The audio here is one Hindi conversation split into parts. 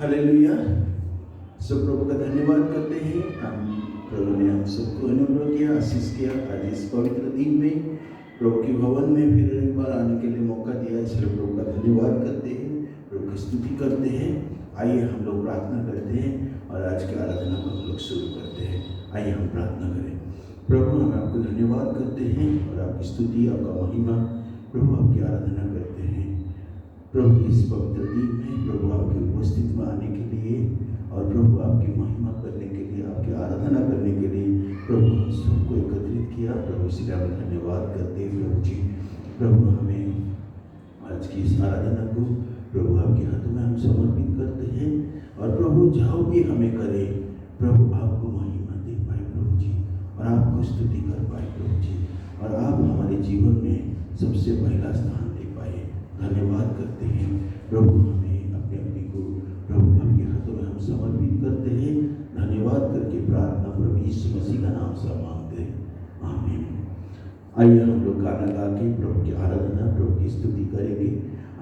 हालेलुया। सब प्रभु का धन्यवाद करते हैं। प्रभु ने हम सबको अनुग्रह किया, आशीष किया। आज इस पवित्र दिन में प्रभु के भवन में फिर एक बार आने के लिए मौका दिया, इसलिए प्रभु का धन्यवाद करते हैं, प्रभु की स्तुति करते हैं। आइए हम लोग प्रार्थना करते हैं और आज की आराधना को हम लोग शुरू करते हैं। आइए हम प्रार्थना करें। प्रभु, हम आपको धन्यवाद करते हैं और आपकी स्तुति, आपका महिमा, प्रभु आपकी आराधना करते हैं। प्रभु इस पवित्र दिन में प्रभु आपकी उपस्थिति में आने के लिए और प्रभु आपकी महिमा करने के लिए, आपकी आराधना करने के लिए प्रभु हम सबको एकत्रित किया। प्रभु इसलिए हम धन्यवाद करते हैं प्रभु जी। प्रभु हमें आज की इस आराधना को प्रभु आपके हाथों में हम समर्पित करते हैं और प्रभु जहाँ भी हमें करे प्रभु आपको महिमा दे पाए प्रभु जी, और आपको स्तुति कर पाए प्रभु जी, और आप हमारे जीवन में सबसे पहला स्थान दे पाए। धन्यवाद करते हैं प्रभु। हमें अपने अपने को प्रभु आपके हाथों में हम समर्पित करते हैं। धन्यवाद करके प्रार्थना प्रभु यीशु मसीह का नाम से मांगते हैं, आमीन। आइए हम लोग गाना गा के प्रभु की आराधना, प्रभु की स्तुति करेंगे।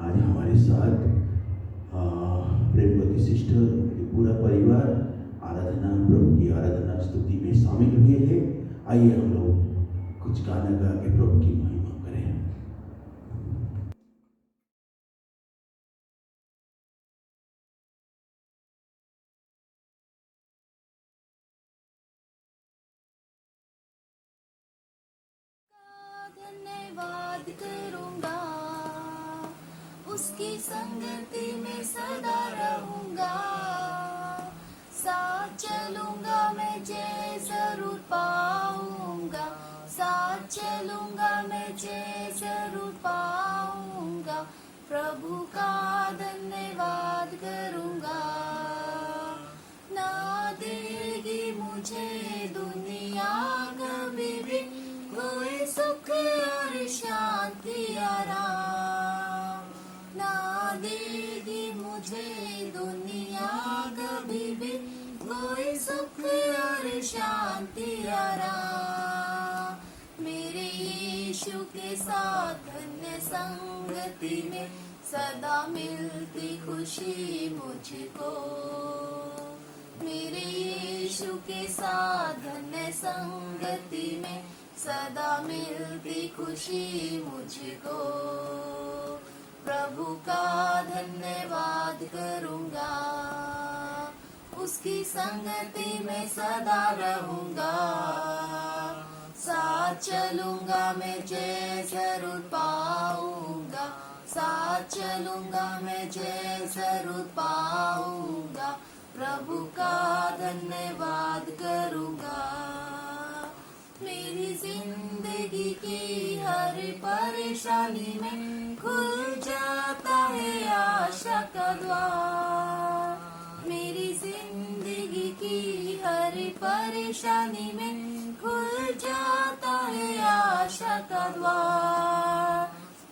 आज हमारे साथ प्रेमवती सिस्टर, पूरा परिवार आराधना, प्रभु की आराधना स्तुति में शामिल हुए हैं। आइए हम लोग कुछ गाना गा के प्रभु की महिमा करें। धन्यवाद करूंगा, उसकी संगति में सदा रहूंगा। साथ चलूंगा मैं जय जरूर पाऊंगा, साथ चलूंगा मैं जय जरूर पाऊंगा। प्रभु का धन्यवाद करूंगा। ना देगी मुझे दुनिया कभी भी कोई सुख और शांति आराम, ना देगी मुझे दुनिया कभी भी कोई सुख और शांति आराम। मेरे यीशु के साथ धन्य संगति में सदा मिलती खुशी मुझको। मेरे यीशु के साथ धन्य संगति में सदा मिलती खुशी मुझको। प्रभु का धन्यवाद करूंगा, उसकी संगति में सदा रहूंगा। साथ चलूंगा मैं जय जरूर पाऊंगा, साथ चलूंगा मैं जय जरूर पाऊंगा। प्रभु का धन्यवाद करूंगा। मेरी जिंदगी की हर परेशानी में खुल जाता है आशा का द्वार। मेरी जिंदगी की हर परेशानी में खुल जाता है आशा का द्वार।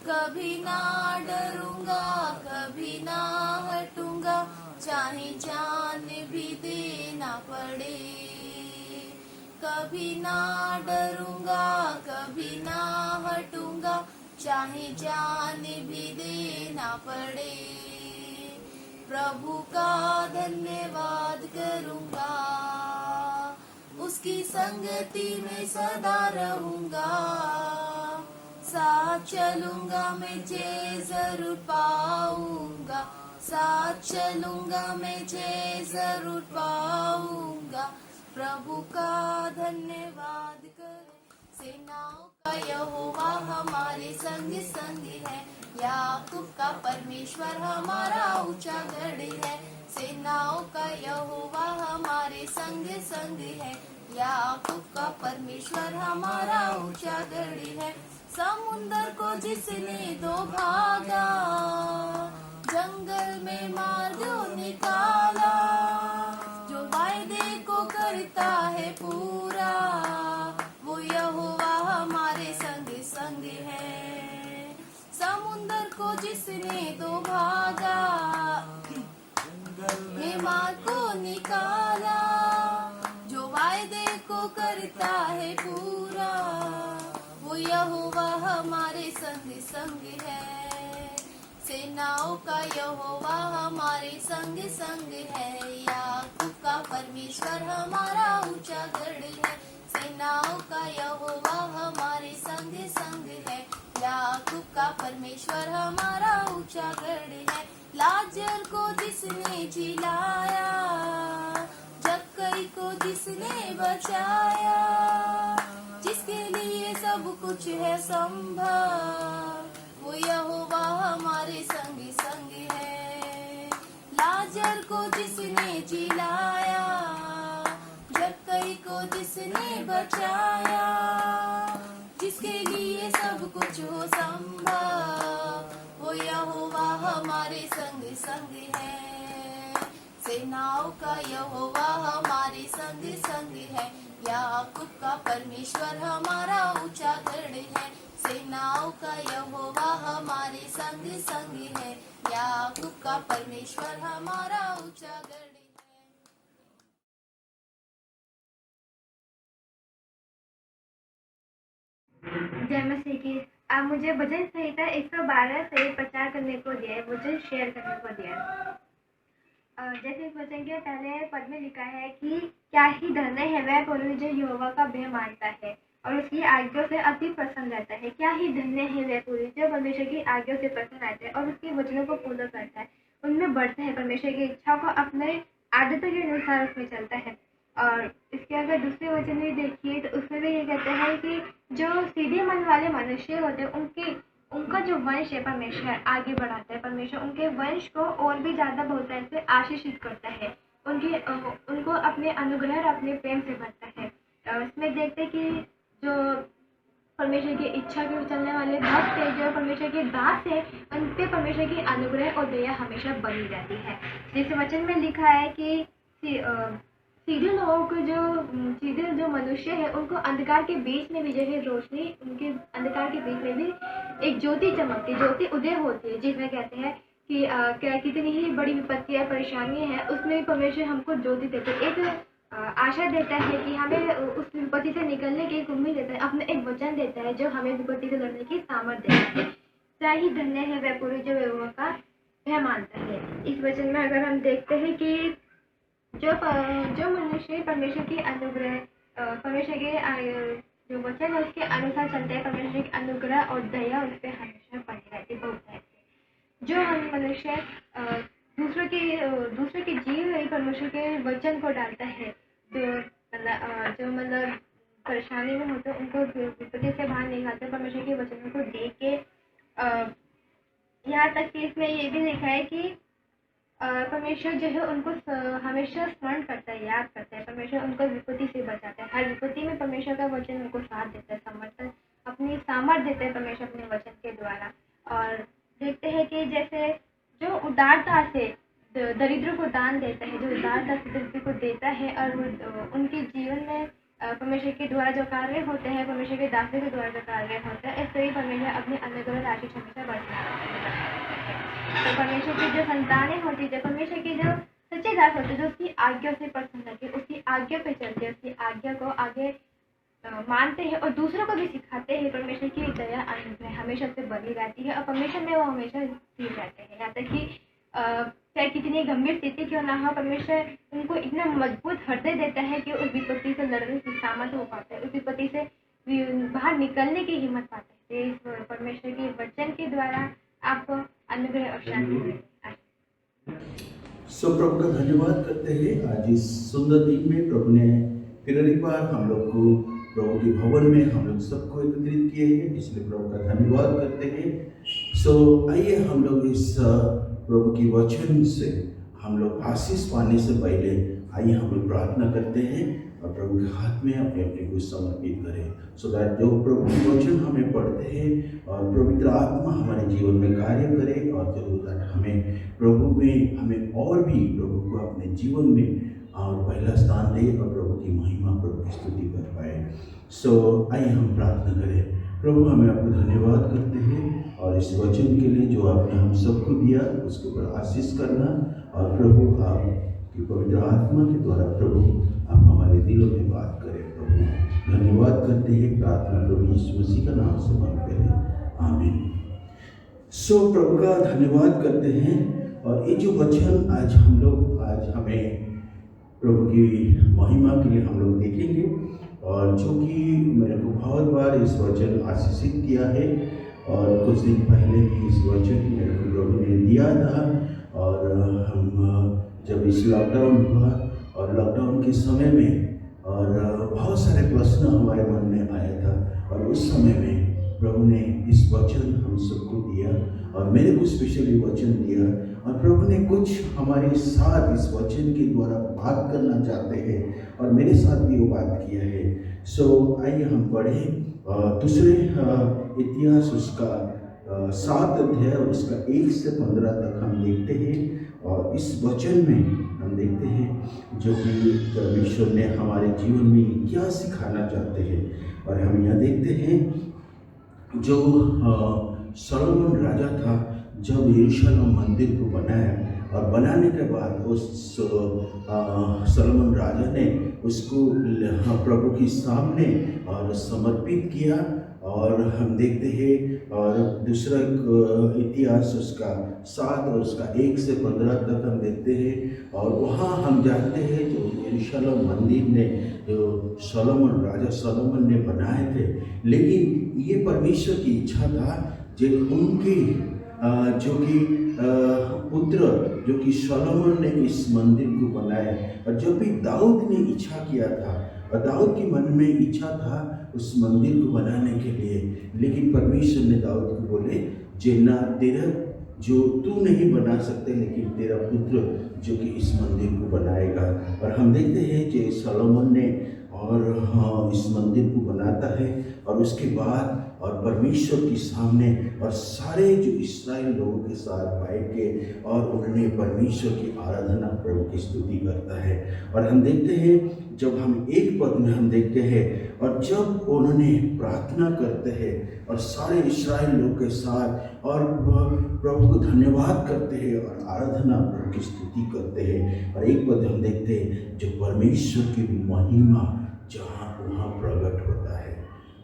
कभी ना डरूंगा, कभी ना हटूंगा, चाहे जान भी देना पड़े। कभी ना डरूंगा, कभी ना हटूंगा, चाहे जान भी देना पड़े। प्रभु का धन्यवाद करूंगा, उसकी संगति में सदा रहूंगा। साथ चलूंगा मैं जय जरूर पाऊंगा, साथ चलूंगा मैं जय जरूर पाऊंगा। प्रभु का धन्यवाद कर। सेनाओं का यहोवा हमारे संग संग है, याकूब का परमेश्वर हमारा ऊंचा गढ़ है। सेनाओं का यहोवा हमारे संग संग है, याकूब का परमेश्वर हमारा ऊंचा गढ़ है। समुंदर को जिसने दो भागा, जंगल में मार्ग निकाला, जो वायदे को करता है पूरा, वो यहोवा हमारे संग संग है। समुंदर को जिसने दो भागा, में मार्ग को निकाला, जो वायदे को करता है पूरा, वो यहोवा हमारे संग संग है। सेनाओं का यहोवा हमारे संग संग है। याकूब का परमेश्वर हमारा ऊंचा गढ़ है। सेनाओं का यहोवा हमारे संग संग है। याकूब का परमेश्वर हमारा ऊंचा गढ़ है। लाजर को जिसने जिलाया, जक्कई को जिसने बचाया, जिसके लिए सब कुछ है संभव, वो यहोवा हमारे संग संग है। लाजर को जिसने जिलाया, जक्कई को जिसने बचाया, जिसके लिए सब कुछ हो संभव, वो यहोवा हमारे संग संग है। सेनाओं का यहोवा हमारे संग संग है। याकूब का परमेश्वर हमारा ऊंचा गढ़ है। सेनाओं का यहोवा हमारे संग संग है। याकूब का परमेश्वर हमारा ऊंचा गढ़ है। जय मसीह की। आप मुझे भजन संहिता 112 से प्रचार करने को दिया है, वचन शेयर करने को दिया है। जैसे इस वचन के पहले पद में लिखा है कि क्या ही धन्य है वह पुरुष जो यहोवा का भय मानता है और उसकी आज्ञा से अति प्रसन्न रहता है। क्या ही धन्य है वह पुरुष जो परमेश्वर की आज्ञा से प्रसन्न रहता है और उसके वचनों को पूरा करता है, उनमें बढ़ता है, परमेश्वर की इच्छा को अपने आदतों के अनुसार उसमें चलता है। और इसके अगर दूसरे वचन में देखिए तो उसमें भी ये कहते हैं कि जो सीधे मन वाले मनुष्य होते हैं उनका जो वंश है परमेश्वर आगे बढ़ाता है। परमेश्वर उनके वंश को और भी ज़्यादा बहुतायत से आशीषित करता है, उनको अपने अनुग्रह और अपने प्रेम से भरता है। इसमें देखते हैं कि जो परमेश्वर की इच्छा के चलने वाले भक्त है, जो परमेश्वर के दास है, उन पे परमेश्वर की अनुग्रह और दया हमेशा बनी रहती है। जैसे वचन में लिखा है कि सीधे लोगों को सीधे जो मनुष्य है उनको अंधकार के बीच में भी जो है रोशनी, उनके अंधकार के बीच में भी एक ज्योति चमकती, ज्योति उदय होती है, जिसमें कहते हैं कि क्या कितनी ही बड़ी विपत्तियाँ परेशानियाँ हैं उसमें भी परमेश्वर हमको ज्योति देते, एक आशा देता है कि हमें उस विपत्ति से निकलने की एक उम्मीद देता है, अपना एक वचन देता है जो हमें विपत्ति से लड़ने की सामर्थ्य देता है। क्या ही धन्य है वह पुरुष जो यहोवा का भय मानता है। इस वचन में अगर हम देखते हैं कि जो मनुष्य परमेश्वर की अनुग्रह, परमेश्वर के जो वचन है उसके अनुसार चलते हैं, परमेश्वर की अनुग्रह और दया उस पर हमेशा बनी रहती है, बहुत है। जो हम मनुष्य दूसरे के जीव में परमेश्वर के वचन को डालता है, जो मतलब परेशानी में होते हैं उनको विपत्ति से बाहर निकालते हैं परमेश्वर के वचनों को देख के। यहाँ तक कि इसमें ये भी लिखा है कि परमेश्वर जो है उनको हमेशा स्मरण करता है, याद करता है, परमेश्वर उनको विपत्ति से बचाता है। हर विपत्ति में परमेश्वर का वचन उनको साथ देता है, समर्थन अपनी सामर्थ देता है परमेश्वर अपने वचन के द्वारा। और देखते हैं कि जैसे जो उदारता से दरिद्रों को दान देता है, जो उदारता से दरिद्र को देता है और उनके जीवन में परमेश्वर के द्वारा जो कार्य होते हैं, परमेश्वर के दासों के द्वारा जो कार्य होता है, इससे ही परमेश्वर अपनी अनुग्रह राशि हमेशा बढ़ता है। तो परमेश्वर की जो संतानें होती है, परमेश्वर की जो सच्चे दास होते हैं, जो उसकी आज्ञा से प्रसन्न रहते हैं, उसकी आज्ञा पे चलते हैं, उसकी आज्ञा को आगे मानते हैं और दूसरों को भी सिखाते हैं, परमेश्वर की दया अनुग्रह हमेशा से बनी रहती है और परमेश्वर में वो हमेशा स्थिर रहते हैं। यहाँ तक कि चाहे कितनी गंभीर स्थिति क्यों ना हो, परमेश्वर उनको इतना मजबूत हृदय देता है कि उस विपत्ति से लड़ने की सामर्थ्य हो पाता है, उस विपत्ति से बाहर निकलने की हिम्मत पाते हैं। इस परमेश्वर के वचन के द्वारा आपको अनुग्रह और शांति मिलेगी। प्रभु का धन्यवाद करते हैं। आज इस सुंदर दिन में प्रभु ने फिर एक बार हम लोग को प्रभु के भवन में हम लोग सबको एकत्रित किए हैं, इसलिए प्रभु का धन्यवाद करते हैं। आइए हम लोग इस प्रभु की वचन से हम लोग आशीष पाने से पहले आइए हम लोग प्रार्थना करते हैं और प्रभु के हाथ में अपने अपने को समर्पित करें, सो दैट जो प्रभु की वचन हमें पढ़ते हैं और पवित्र आत्मा हमारे जीवन में कार्य करे और जरूर हमें प्रभु में हमें और भी प्रभु को अपने जीवन में और पहला स्थान दे और प्रभु की महिमा प्रभु की स्तुति कर पाए। आइए हम प्रार्थना करें। प्रभु हमें आपको धन्यवाद करते हैं और इस वचन के लिए जो आपने हम सबको दिया उसके ऊपर आशीष करना और प्रभु आपकी पवित्र आत्मा के द्वारा प्रभु आप हमारे दिलों में बात करें। प्रभु धन्यवाद करते हैं, प्रार्थना प्रभु यीशु मसीह का नाम से मांगते हैं, आमीन। प्रभु का धन्यवाद करते हैं। और ये जो वचन आज हमें प्रभु की महिमा के लिए हम लोग देखेंगे, और जो कि मेरे को बहुत बार इस वचन आशीषित किया है, और कुछ दिन पहले भी इस वचन मेरे को प्रभु ने दिया था। और हम जब इस लॉकडाउन हुआ, और लॉकडाउन के समय में और बहुत सारे प्रश्न हमारे मन में आया था, और उस समय में प्रभु ने इस वचन हम सबको दिया, और मेरे को स्पेशली वचन दिया, और प्रभु ने कुछ हमारे साथ इस वचन के द्वारा बात करना चाहते हैं, और मेरे साथ भी वो बात किया है। आइए हम पढ़ें दूसरे इतिहास उसका 7 अध्याय और उसका 1 से 15 तक हम देखते हैं। और इस वचन में हम देखते हैं जो कि परमेश्वर ने हमारे जीवन में क्या सिखाना चाहते हैं। और हम यहाँ देखते हैं जो सोलोमन राजा था, जब यरूशलेम मंदिर को बनाया, और बनाने के बाद उस सोलोमन राजा ने उसको प्रभु के सामने और समर्पित किया। और हम देखते हैं, और दूसरा इतिहास उसका 7 और उसका 1 से 15 तक हम देखते हैं। और वहाँ हम जानते हैं जो यरूशलेम मंदिर ने जो राजा सोलोमन ने बनाए थे, लेकिन ये परमेश्वर की इच्छा था जो उनकी जो कि पुत्र जो कि सोलोमन ने इस मंदिर को बनाया। और जब भी दाऊद ने इच्छा किया था, और दाऊद के मन में इच्छा था उस मंदिर को बनाने के लिए, लेकिन परमेश्वर ने दाऊद को बोले जेना तेरा जो तू नहीं बना सकते, लेकिन तेरा पुत्र जो कि इस मंदिर को बनाएगा। और हम देखते हैं कि सोलोमन ने और इस मंदिर को बनाता है, और उसके बाद और परमेश्वर के सामने और सारे जो इस्राएल लोगों के साथ बैठ के और उन्होंने परमेश्वर की आराधना प्रभु की स्तुति करता है। और हम देखते हैं जब हम एक पद में हम देखते हैं, और जब उन्होंने प्रार्थना करते हैं और सारे इस्राएल लोग के साथ और प्रभु को धन्यवाद करते हैं और आराधना प्रभु की स्तुति करते हैं। और एक पद हम देखते हैं जो परमेश्वर की महिमा जहाँ वहाँ प्रकट होता है।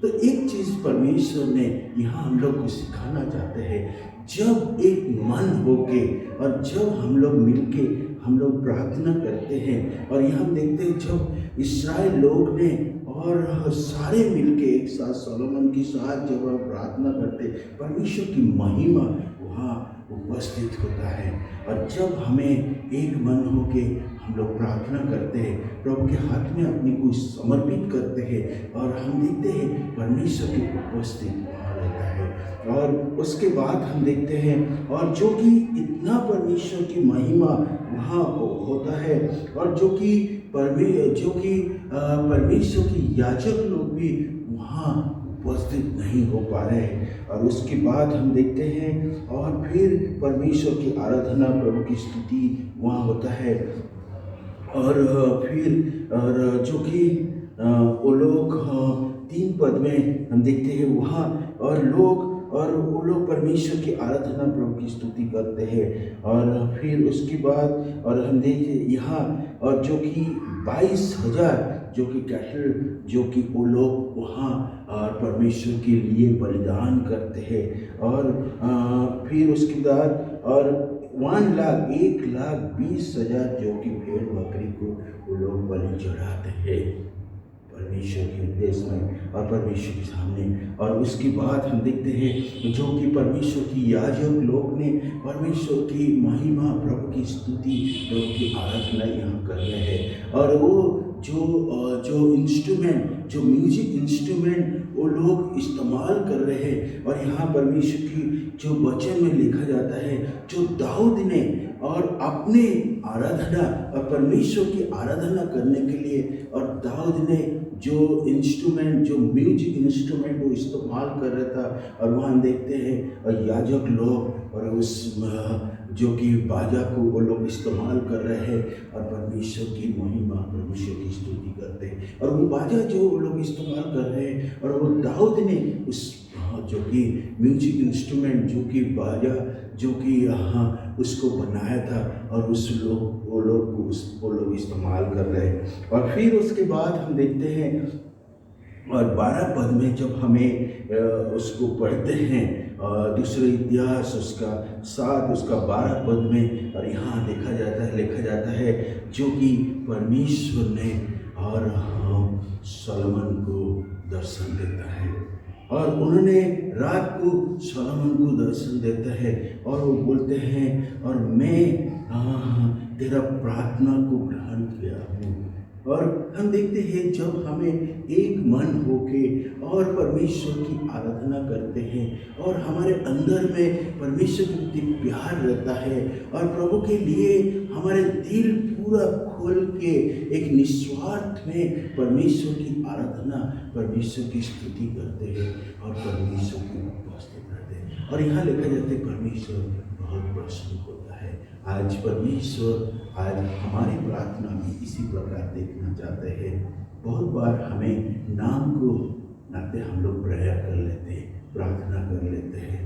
तो एक चीज़ परमेश्वर ने यहाँ हम लोग को सिखाना चाहते हैं, जब एक मन होके और जब हम लोग मिलके हम लोग प्रार्थना करते हैं। और यहाँ देखते हैं जब इस्राएल लोग ने और सारे मिलके एक साथ सोलोमन के साथ जब हम प्रार्थना करते, परमेश्वर की महिमा वहाँ उपस्थित होता है। और जब हमें एक मन होके हम लोग प्रार्थना करते हैं, प्रभु के हाथ में अपने को समर्पित करते हैं, और हम देखते हैं परमेश्वर की उपस्थिति वहाँ रहता है। और उसके बाद हम देखते हैं और जो कि इतना परमेश्वर की महिमा वहाँ होता है, और जो कि परमेश्वर की याजक लोग भी वहाँ उपस्थित नहीं हो पा रहे हैं। और उसके बाद हम देखते हैं और फिर परमेश्वर की आराधना प्रभु की स्तुति वहाँ होता है। और फिर और जो कि वो लोग 3 पद में हम देखते हैं वहाँ और वो लोग परमेश्वर की आराधना प्रभु की स्तुति करते हैं। और फिर उसके बाद और हम देखते यहाँ और जो कि 22,000 जो कि कैटल जो कि वो लोग वहाँ परमेश्वर के लिए बलिदान करते हैं। और फिर उसके बाद और 1,20,000 जो कि भेड़ बकरी को वो लोग बलि चढ़ाते हैं परमेश्वर के देश में और परमेश्वर के सामने। और उसके बाद हम देखते हैं जो कि परमेश्वर की याजक लोग ने परमेश्वर की महिमा प्रभु की स्तुति प्रभु की आराधना यहाँ कर रहे हैं। और वो जो इंस्ट्रूमेंट जो म्यूजिक इंस्ट्रूमेंट वो लोग इस्तेमाल कर रहे हैं। और यहाँ परमेश्वर की जो वचन में लिखा जाता है जो दाऊद ने और अपने आराधना और परमेश्वर की आराधना करने के लिए और दाऊद ने जो इंस्ट्रूमेंट जो म्यूजिक इंस्ट्रूमेंट वो इस्तेमाल कर रहा था। और वहाँ देखते हैं और याजक लोग और उस जो कि बाजा को वो लोग इस्तेमाल कर रहे हैं और परमेश्वर की महिमा परमेश्वर की स्तुति करते हैं। और वो बाजा जो वो लोग इस्तेमाल कर रहे हैं और वो दाऊद ने उस जो कि म्यूजिक इंस्ट्रूमेंट जो कि बाजा जो कि यहाँ उसको बनाया था और वो लोग इस्तेमाल कर रहे हैं। और फिर उसके बाद हम देखते हैं और 12 पद में जब हमें उसको पढ़ते हैं दूसरे इतिहास उसका 7 उसका 12 पद में, और यहाँ लिखा जाता है जो कि परमेश्वर ने और सोलोमन को दर्शन देता है, और उन्होंने रात को सोलोमन को दर्शन देता है और वो बोलते हैं और मैं तेरा प्रार्थना को ग्रहण किया हूँ। और हम देखते हैं जब हमें एक मन होके और परमेश्वर की आराधना करते हैं और हमारे अंदर में परमेश्वर के प्रति प्यार रहता है और प्रभु के लिए हमारे दिल पूरा खोल के एक निस्वार्थ में परमेश्वर की आराधना, परमेश्वर की स्तुति करते हैं और परमेश्वर की उपस्थित रहते हैं, और यहाँ लिखा जाता है परमेश्वर बहुत प्रसन्न होता है। आज परमेश्वर आज हमारी प्रार्थना में इसी प्रकार देखना चाहते हैं। बहुत बार हमें नाम को नाते हम लोग प्रेयर कर लेते हैं, प्रार्थना कर लेते हैं।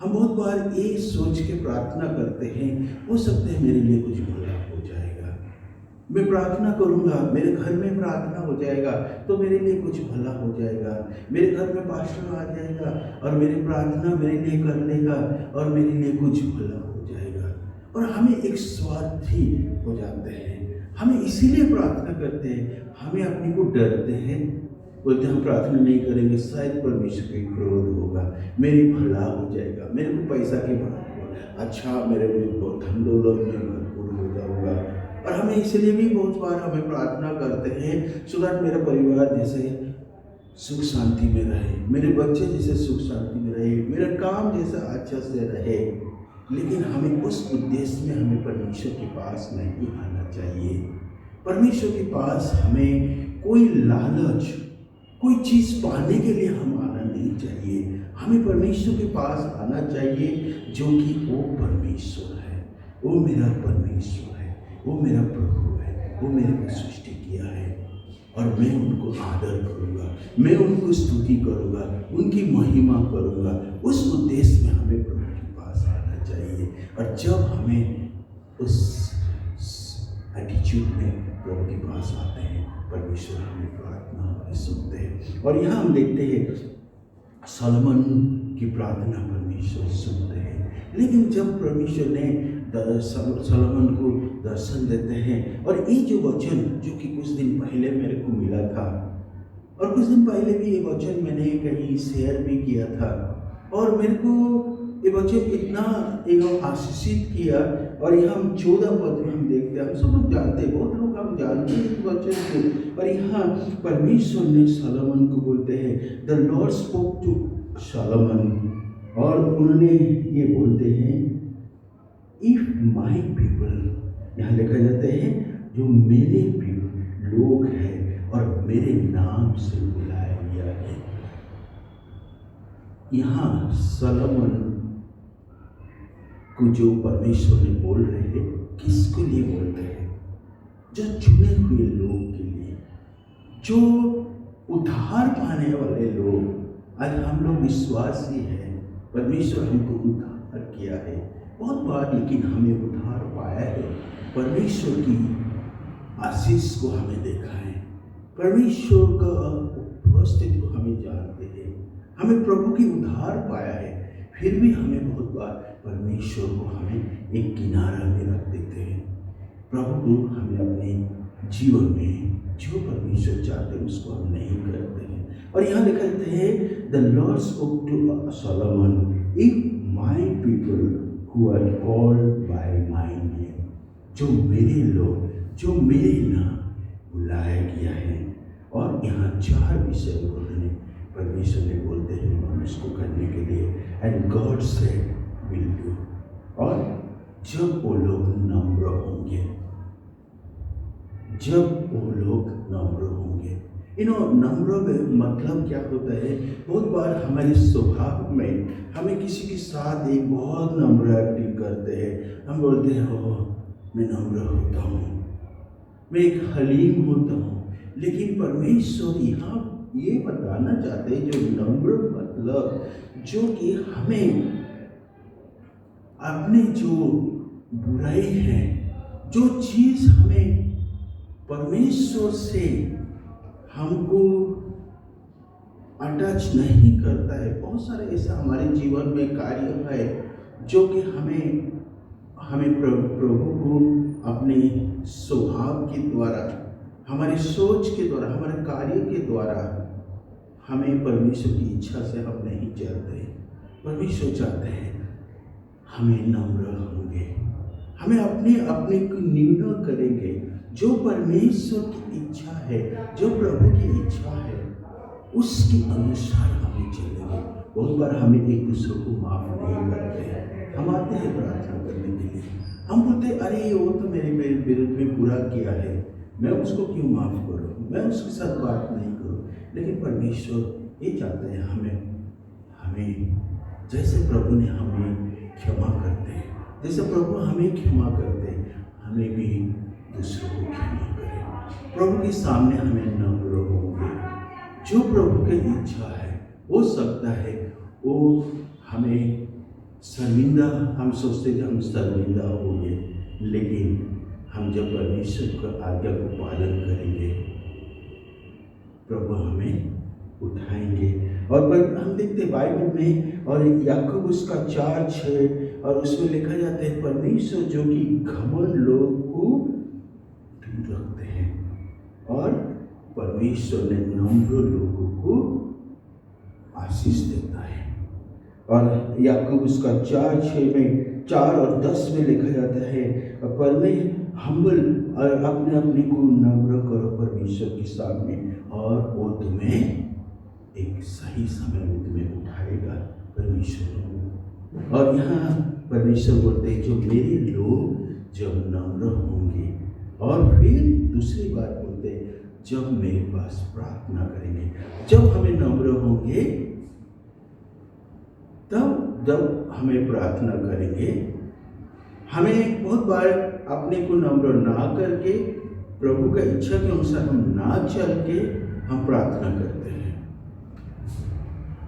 हम बहुत बार ये सोच के प्रार्थना करते हैं, हो सकता है मेरे लिए कुछ भला हो जाएगा, मैं प्रार्थना करूंगा, मेरे घर में प्रार्थना हो जाएगा तो मेरे लिए कुछ भला हो जाएगा, मेरे घर में पास्टर आ जाएगा और मेरी प्रार्थना मेरे लिए कर लेगा और मेरे लिए कुछ भला हो जाएगा। और हमें एक स्वार्थी हो जाते हैं, हमें इसीलिए प्रार्थना करते हैं, हमें अपने को डरते हैं, बोलते हम प्रार्थना नहीं करेंगे शायद परमेश्वर के क्रोध होगा, मेरी भला हो जाएगा, मेरे को पैसा की अच्छा, मेरे को धन दौलत में भरपूर हो जाऊंगा। और हमें इसलिए भी बहुत बार हमें प्रार्थना करते हैं सो दैट मेरा परिवार जैसे सुख शांति में रहे, मेरे बच्चे जैसे सुख शांति में रहे, मेरा काम जैसा अच्छा से रहे। लेकिन हमें उस उद्देश्य में हमें परमेश्वर के पास नहीं आना चाहिए। परमेश्वर के पास हमें कोई लालच, कोई चीज़ पाने के लिए हम आना नहीं चाहिए। हमें परमेश्वर के पास आना चाहिए जो कि वो परमेश्वर है, वो मेरा परमेश्वर है, वो मेरा प्रभु है, वो मेरे को सृष्टि किया है और मैं उनको आदर करूँगा, मैं उनको स्तुति करूँगा, उनकी महिमा करूँगा। उस उद्देश्य में हमें प्रभु के पास आना चाहिए। और जब हमें उस एटीट्यूड में प्रभु के पास आते हैं, परमेश्वर हमें प्रार्थना हमारी सुनते हैं। और यहाँ हम देखते हैं सोलोमन की प्रार्थना परमेश्वर सुनते हैं। लेकिन जब परमेश्वर ने सोलोमन को दर्शन देते हैं, और ये जो वचन जो कि कुछ दिन पहले मेरे को मिला था, और कुछ दिन पहले भी ये वचन मैंने कहीं शेयर भी किया था, और मेरे को ये वचन इतना एक आशीषित किया। और यहाँ हम 14 पद में हम देखते हैं, हम सब लोग जानते हैं, बहुत लोग हम जानते हैं इस वचन को। और यहाँ परमेश्वर ने सोलोमन को बोलते हैं, the Lord spoke to Solomon, और उन्होंने ये बोलते हैं इफ माई पीपल, यहाँ लिखा जाता है जो मेरे लोग हैं और मेरे नाम से बुलाया गया है। यहाँ सोलोमन को जो परमेश्वर ने बोल रहे हैं, किसके लिए बोलते हैं? जो चुने हुए लोग के लिए, जो उद्धार पाने वाले लोग। आज हम लोग विश्वासी हैं, परमेश्वर हमको उद्धार किया है बहुत बार, लेकिन हमें उद्धार पाया है। परमेश्वर की आशीष को हमें देखा है, परमेश्वर का उपस्थिति को हमें जानते हैं, हमें प्रभु की उद्धार पाया है। फिर भी हमें बहुत बार परमेश्वर को हमें एक किनारा में रख देते हैं। प्रभु को हमें अपने जीवन में जो परमेश्वर चाहते हैं उसको हम नहीं करते हैं। और यहाँ लिखा जाता है the Lord spoke to Solomon if my people who are called by my name, जो मेरे लोग, जो मेरे नाम बुलाया गया है। और यहाँ 4 विषय उन्होंने परमेश्वर ने बोलते हैं मनुष्य को करने के लिए, and God said will do. और जब वो लोग नम्र होंगे, जब वो लोग नम्र होंगे, नम्र मतलब क्या होता है? बहुत बार हमारे स्वभाव में हमें किसी के साथ एक बहुत नम्र एक्टिंग करते हैं। हम बोलते हैं हो मैं नम्र होता हूँ, मैं एक हलीम होता हूँ। लेकिन परमेश्वर यहाँ ये बताना चाहते हैं जो नम्र मतलब जो कि हमें अपने जो बुराई है, जो चीज़ हमें परमेश्वर से हमको अटैच नहीं करता है। बहुत सारे ऐसा हमारे जीवन में कार्य है जो कि हमें प्रभु को अपने स्वभाव के द्वारा, हमारी सोच के द्वारा, हमारे कार्य के द्वारा हमें परमेश्वर की इच्छा से हम नहीं चलते। परमेश्वर चाहते हैं हमें नम्र होंगे, हमें अपने को निम्न करेंगे। जो परमेश्वर की इच्छा है, जो प्रभु की इच्छा है, उसके अनुसार हमें चलेंगे। बहुत बार हमें एक दूसरे को माफ नहीं करते हैं। हम आते हैं प्रार्थना करने के लिए, हम बोलते हैं अरे वो तो मेरे विरुद्ध में बुरा किया है, मैं उसको क्यों माफ करूं, मैं उसके साथ बात नहीं करूं। लेकिन परमेश्वर ये चाहते हैं हमें जैसे प्रभु ने हमें क्षमा करते हैं, जैसे प्रभु हमें क्षमा करते हैं, हमें भी दूसरों को क्षमा करें। प्रभु के सामने हमें नम्र होंगे। जो प्रभु की इच्छा है हो सकता है वो हमें शर्मिंदा, हम सोचते कि हम शर्मिंदा होंगे, लेकिन हम जब परमेश्वर की आज्ञा को पालन करेंगे प्रभु हमें उठाएंगे। और हम देखते बाइबल में, और याकूब उसका 4:6 और उसमें लिखा जाता है परमेश्वर जो कि घमंड लोग को दूर रखते हैं और परमेश्वर ने नम्र लोगों को आशीष देता है। और याकूब उसका 4 और 10 में लिखा जाता है पर में हम्बल और अपने को नम्र करो परमेश्वर के सामने और वो तुम्हें एक सही समय में तुम्हें उठाएगा। परमेश्वर और यहाँ परमेश्वर बोलते हैं जो मेरे लोग जब नम्र होंगे, और फिर दूसरी बात बोलते हैं जब मेरे पास प्रार्थना करेंगे। जब हमें नम्र होंगे तब जब हमें प्रार्थना करेंगे, हमें बहुत बार अपने को नम्र ना करके प्रभु का इच्छा के अनुसार हम ना चल के हम प्रार्थना करते हैं।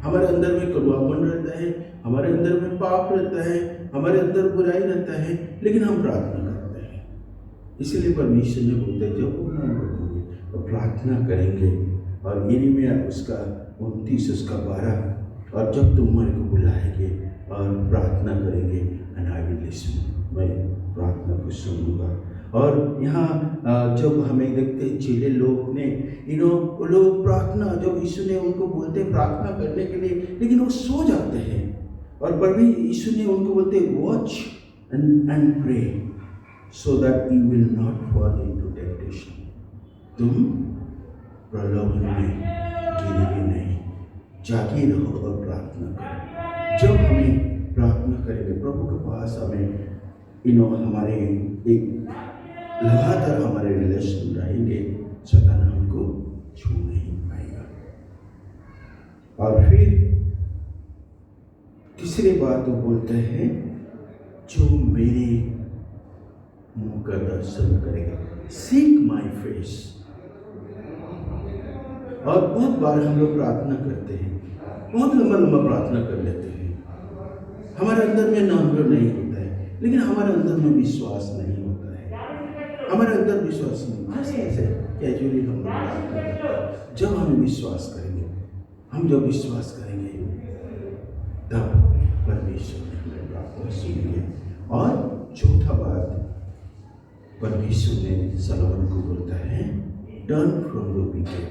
हमारे अंदर में कड़वापन रहता है, हमारे अंदर में पाप रहता है, हमारे अंदर बुराई रहता है, लेकिन हम प्रार्थना करते हैं। इसीलिए परमेश्वर ने बोलते हैं जब वो नम्र होंगे तो प्रार्थना करेंगे। और यिर्मयाह उसका 29 उसका 12 और जब तुम मेरे को बुलाएंगे और प्रार्थना करेंगे एंड आई विल लिसन, मैं प्रार्थना को सुनूंगा। और यहाँ जब हमें देखते चेले लोग ने वो लोग प्रार्थना, जब यीशु ने उनको बोलते प्रार्थना करने के लिए, लेकिन वो सो जाते हैं। और परमेश्वर यीशु ने उनको बोलते watch and pray so that you will not fall into temptation, तुम प्रलोभन में गिरोगे नहीं, जागे रहो और प्रार्थना करो। जब हमें प्रार्थना करेंगे प्रभु के पास, हमें हमारे एक लगातार हमारे रिलेशन रहेंगे, शैतान हमको छू नहीं पाएगा। और फिर तीसरी बात वो बोलते हैं जो मेरे मुंह का दर्शन करेगा, सीक माई फेस। और बहुत बार हम लोग प्रार्थना करते हैं, बहुत लंबा प्रार्थना कर लेते हैं, हमारे अंदर में नम्र नहीं होता है, लेकिन हमारे अंदर में विश्वास नहीं होता है, हमारे अंदर विश्वास नहीं। ऐसे कैजुअली हम प्रार्थना करते हैं। जब हमें विश्वास करेंगे, हम जब विश्वास करेंगे तब परमेश्वर ने हमें प्रार्थना सुनेंगे। और चौथा बात परमेश्वर ने सलोमन को बोलता है टर्न फ्रॉम द विकेड,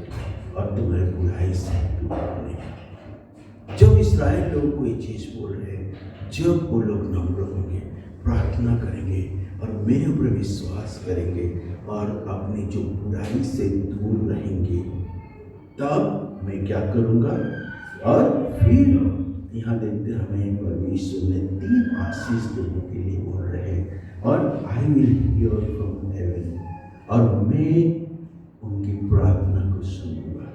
और तुम्हारे बुराई से दूर होने। जब इस्राएल लोग कोई चीज़ बोल रहे हैं, जब वो लोग नम्र होंगे, प्रार्थना करेंगे और मेरे ऊपर विश्वास करेंगे और अपनी जो बुराई से दूर रहेंगे, तब मैं क्या करूँगा। और फिर यहाँ देखते हमें परमेश्वर ने 3 आशीष देने के लिए बोल रहे हैं, और I will hear from heaven, और मैं उनकी प्रार्थना को सुनूंगा।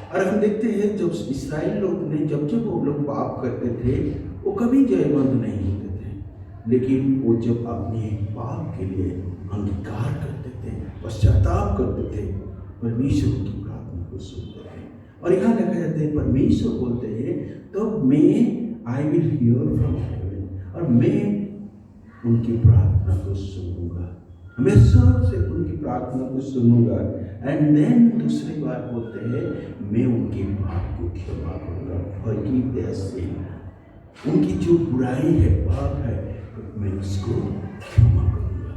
और हम देखते हैं जब इस्राएल लोग ने जब वो लोग पाप करते थे वो कभी जयवंत नहीं होते थे, लेकिन वो जब अपने पाप के लिए अंगीकार करते थे, पश्चाताप करते थे, परमेश्वर की प्रार्थना को सुनते थे। और यहाँ लिखा जाता है परमेश्वर बोलते हैं तब मैं I will hear from heaven, और मैं उनकी प्रार्थना को सुनूंगा। हमेशा से उनकी प्रार्थना को सुनूंगा। एंड देन दूसरी बात बोलते हैं, मैं उनके पाप को क्षमा करूंगा। फॉरगिव देयर सिन, उनकी जो बुराई है, पाप है, मैं उसको क्षमा करूंगा।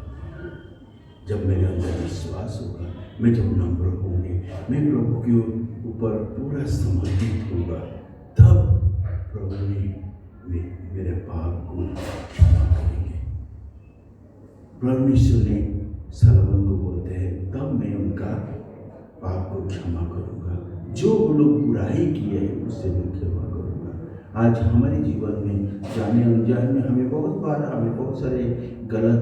जब मेरे अंदर विश्वास होगा, मैं जब नम्र होंगे, मैं प्रभु के ऊपर पूरा समर्पित होगा, तब प्रभु ने मेरे पाप को क्षमा करेंगे। परमेश्वर ने सलोमन को बोलते हैं, तब मैं उनका पाप को क्षमा करूंगा। जो वो लोग बुराई किए हैं उससे मैं क्षमा करूंगा। आज हमारे जीवन में जाने अनजाने में हमें बहुत सारे गलत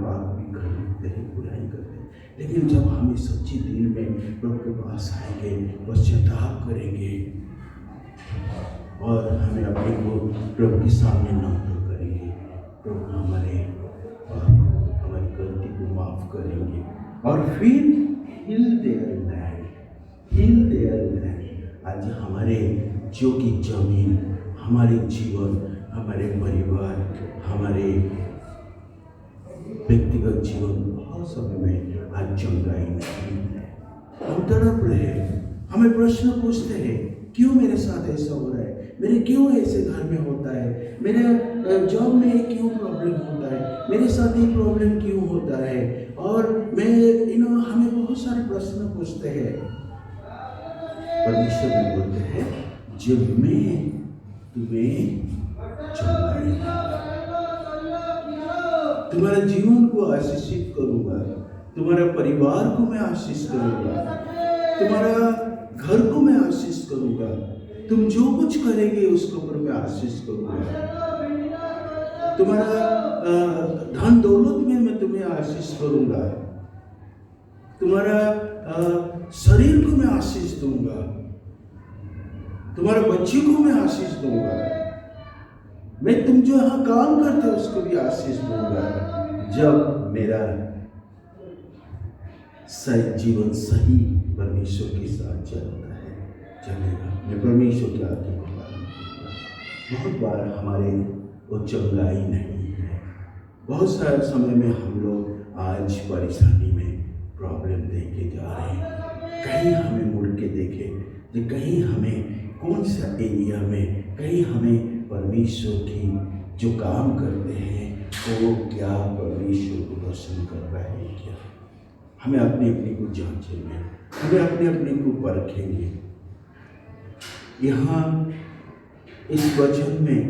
पाप भी कर लेते हैं, बुराई करते हैं, लेकिन जब हमें सच्ची दिल में प्रभु के पास आएंगे, पश्चाताप करेंगे और हमें अपने को प्रभु के सामने नम्र करेंगे, प्रभु हमारे पाप को, हमारी गलती को माफ करेंगे और फिर हिल देयर लैंड। आज हमारे जो की जमीन, हमारे जीवन, हमारे परिवार, हमारे व्यक्तिगत जीवन बहुत समय में आज चंगाई नहीं है। हम तड़प रहे हैं, हमें प्रश्न पूछते हैं, क्यों मेरे साथ ऐसा हो रहा है, मेरे क्यों ऐसे घर में होता है, मेरे जॉब में क्यों प्रॉब्लम होता है, मेरे साथ ये प्रॉब्लम क्यों होता है, और मैं हमें बहुत सारे प्रश्न पूछते हैं। परमेश्वर भी बोलते हैं, जब मैं तुम्हें चंगाई दूंगा, तुम्हारे जीवन को आशीषित करूंगा, तुम्हारे परिवार को मैं आशीष करूंगा, तुम्हारा घर को मैं आशीष करूंगा, तुम जो कुछ करेंगे उसके ऊपर मैं आशीष करूंगा, तुम्हारा धन दौलत में मैं तुम्हें आशीष करूंगा, तुम्हारा शरीर को मैं आशीष दूंगा, तुम्हारे बच्चे को मैं आशीष दूंगा, मैं तुम जो यहाँ काम करते हो उसको भी आशीष दूंगा। जब मेरा जीवन सही परमेश्वर के साथ चलेगा, मैं परमेश्वर के आज्ञा को पालन करूंगा। बहुत बार हमारे वो चंगाई नहीं है, बहुत सारे समय में हम लोग आज परेशानी में प्रॉब्लम देखे जा रहे हैं। कहीं हमें मुड़ के देखे कि कहीं हमें कौन सा एरिया में, कहीं हमें परमेश्वर की जो काम करते हैं वो क्या परमेश्वर को दर्शन कर रहा है क्या। हमें अपने को जांचेंगे, हमें अपने को परखेंगे। यहाँ इस वचन में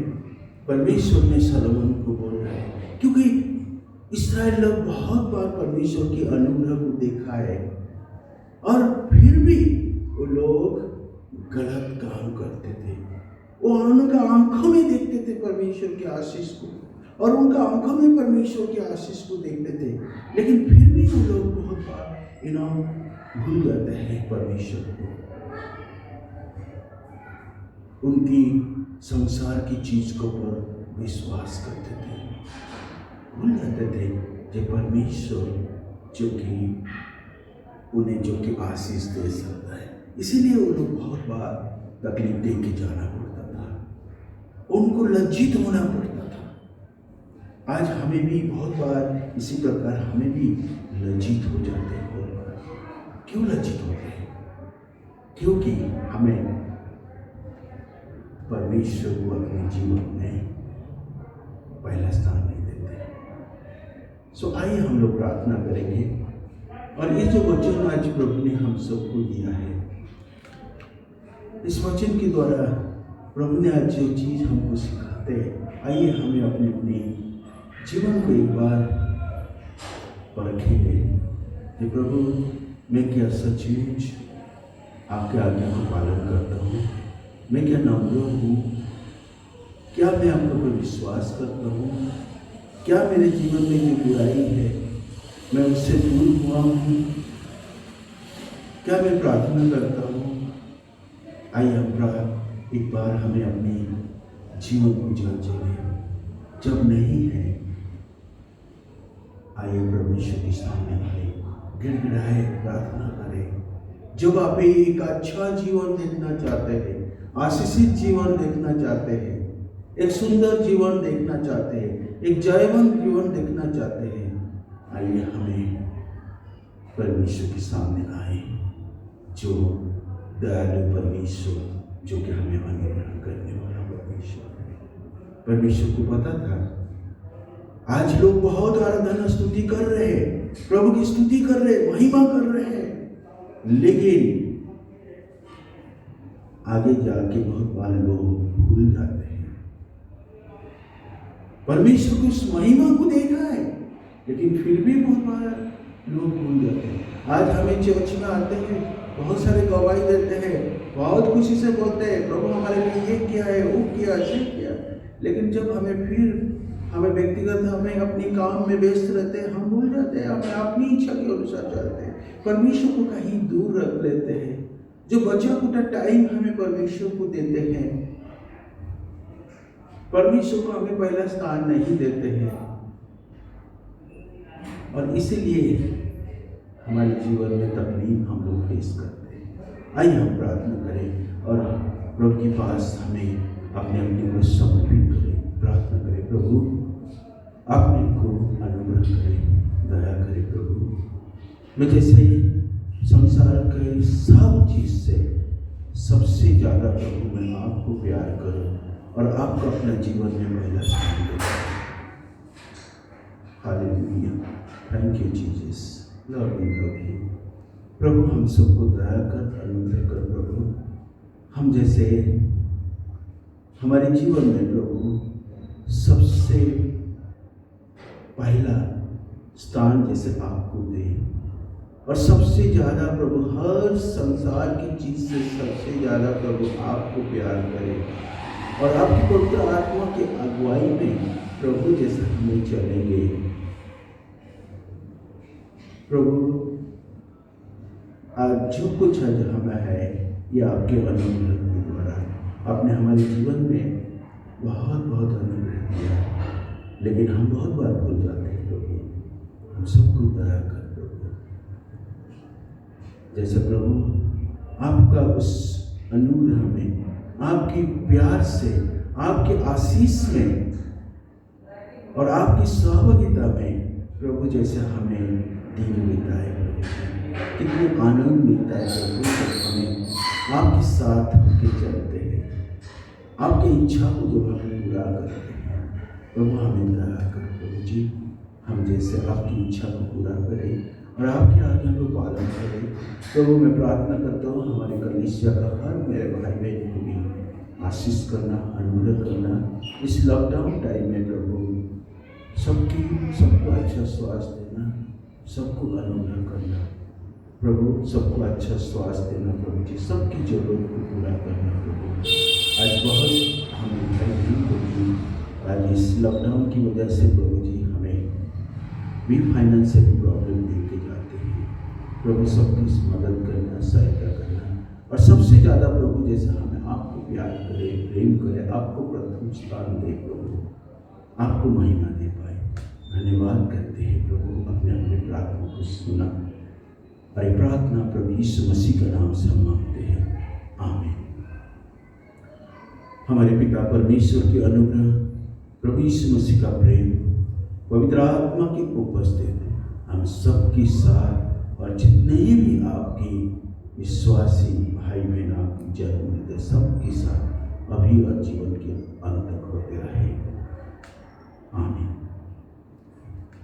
परमेश्वर ने सलोमन को बोल रहा है, क्योंकि इस्राएल लोग बहुत बार परमेश्वर के अनुग्रह को देखा है और फिर भी वो लोग गलत काम करते थे। वो उनका आंखों में देखते थे परमेश्वर के आशीष को, और उनका आंखों में परमेश्वर के आशीष को देखते थे, लेकिन फिर भी वो लोग बहुत बार भूल जाते हैं परमेश्वर को। उनकी संसार की चीज को पर विश्वास करते थे, भूल जाते थे कि परमेश्वर जो कि उन्हें जो कि आशीष दे सकता है। इसीलिए वो लोग बहुत बार तकलीफ दे के जाना पड़ता था, उनको लज्जित होना पड़ता था। आज हमें भी बहुत बार इसी प्रकार हमें भी लज्जित हो जाते हैं। बहुत बार क्यों लज्जित होते हैं? क्योंकि हमें परमेश्वर को अपने जीवन में पहला स्थान नहीं देते। सो आइए हम लोग प्रार्थना करेंगे, और ये जो वचन आज प्रभु ने हम सबको दिया है, इस वचन के द्वारा प्रभु ने आज जो चीज हमको सिखाते हैं, आइए हमें अपने जीवन को एक बार परखेंगे कि प्रभु मैं क्या सचमुच आपके आज्ञा को पालन करता हूँ, मैं क्या नम्र हूँ, क्या मैं आपके ऊपर विश्वास करता हूँ, क्या मेरे जीवन में जो बुराई है मैं उससे दूर हुआ हूँ, क्या मैं प्रार्थना करता हूँ। आइए एक बार हमें अपने जीवन को जांचेंगे। जब नहीं है, आइए परमेश्वर के सामने आए, गिड़गिड़ाए, प्रार्थना करें। जब आप एक अच्छा जीवन देखना चाहते हैं, आशीषित जीवन देखना चाहते हैं, एक सुंदर जीवन देखना चाहते हैं, एक जयवंत जीवन देखना चाहते हैं, आइए हमें परमेश्वर के सामने आए, जो दयालु परमेश्वर, जो कि हमें अनुग्रह करने वाला परमेश्वर है। परमेश्वर को पता था आज लोग बहुत आराधना स्तुति कर रहे हैं, प्रभु की स्तुति कर रहे हैं, महिमा कर रहे हैं, लेकिन आगे जाके बहुत बार लोग भूल जाते हैं। परमेश्वर की उस महिमा को देखा है, लेकिन फिर भी बहुत बार लोग भूल जाते हैं। आज हमें चर्च में आते हैं, बहुत सारे गवाही देते हैं, बहुत खुशी से बोलते हैं प्रभु हमारे लिए ये किया है, वो किया, ऐसे किया, लेकिन जब हमें व्यक्तिगत हमें अपनी काम में व्यस्त रहते हैं, हम भूल जाते हैं, हमें अपनी इच्छा के अनुसार चलते हैं, परमेश्वर को कहीं दूर रख लेते हैं। जो बचा खुटा टाइम हमें परमेश्वर को देते हैं, परमेश्वर को हमें पहला स्थान नहीं देते हैं, और इसीलिए हमारे जीवन में तकलीफ हम लोग फेस करते हैं। आइए हम प्रार्थना करें और प्रभु के पास हमें अपने को समर्पित करें, प्रार्थना करें। प्रभु अपने को अनुग्रह करें, दया करें। प्रभु मैं जैसे संसार के सब चीज से सबसे ज़्यादा प्रभु मैं आपको प्यार करूं और आपको अपने जीवन में पहला स्थान दूं। Hallelujah, thank you Jesus, love you. प्रभु हम सबको दया कर, अनुग्रह कर। प्रभु हम जैसे हमारे जीवन में प्रभु सबसे पहला स्थान जैसे आपको दे, और सबसे ज़्यादा प्रभु हर संसार की चीज़ से सबसे ज़्यादा प्रभु आपको प्यार करे, और आपकी पवित्र आत्मा की अगुवाई में प्रभु जैसे हमें चलेंगे। प्रभु आज जो कुछ आज हमें है, ये आपके अनुग्रह के द्वारा आपने हमारे जीवन में बहुत बहुत अनुग्रह दिया, लेकिन हम बहुत बार भूल जाते हैं। प्रभु हम सबको दया कर प्रभु, जैसे प्रभु आपका उस अनुग्रह में, आपकी प्यार से, आपके आशीष में और आपकी सहभागिता में प्रभु जैसे हमें दिन बिताए प्रभु, कितने आनंद मिलता है प्रभु जब हमें आपके साथ होके चलते हैं, आपकी इच्छा को जब हमें पूरा करते हैं। प्रभु हमें दया कर प्रभु जी, हम जैसे आपकी इच्छा को पूरा करें और आपकी आज्ञा को पालन करें। प्रभु मैं प्रार्थना करता हूँ हमारे कलीसिया का हर मेरे भाई बहन को भी आशीष करना, अनुग्रह करना इस लॉकडाउन टाइम में। प्रभु सबको अच्छा स्वास्थ्य देना, सबको अनुग्रह करना प्रभु, सबको अच्छा स्वास्थ्य देना प्रभु जी, सबकी जरूरत को पूरा करना प्रभु। आज बहुत हमें भाई को भी आज इस लॉकडाउन की वजह से प्रभु जी हमें भी फाइनेंशियल प्रॉब्लम देके जाते हैं प्रभु, सबकी मदद करना, सहायता करना, और सबसे ज़्यादा प्रभु जैसे हमें आपको प्यार करे, प्रेम करे, आपको प्रथम स्थान दे प्रभु, आपको महिमा दे पाए। धन्यवाद करते हैं प्रभु, अपने प्रार्थना को सुना, और ये प्रार्थना प्रभु यीशु मसीह का नाम से हम मांगते हैं, आमीन। हमारे पिता परमेश्वर की अनुग्रह, प्रभु यीशु मसीह का प्रेम, पवित्र आत्मा की उपस्थिति हम सबके साथ, और जितने भी आपकी विश्वासी भाई बहन आपकी जन्म दे सबके साथ अभी और जीवन के अंत तक होते रहे, आमीन।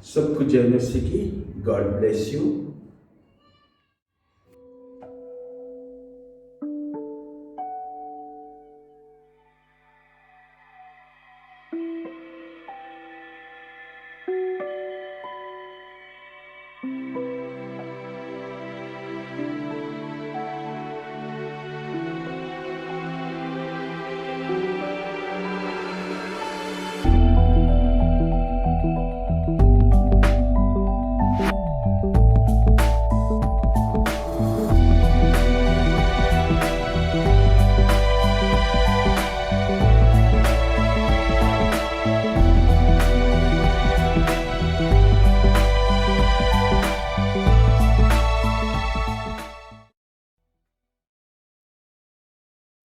सबको जय मसीह की। God bless you.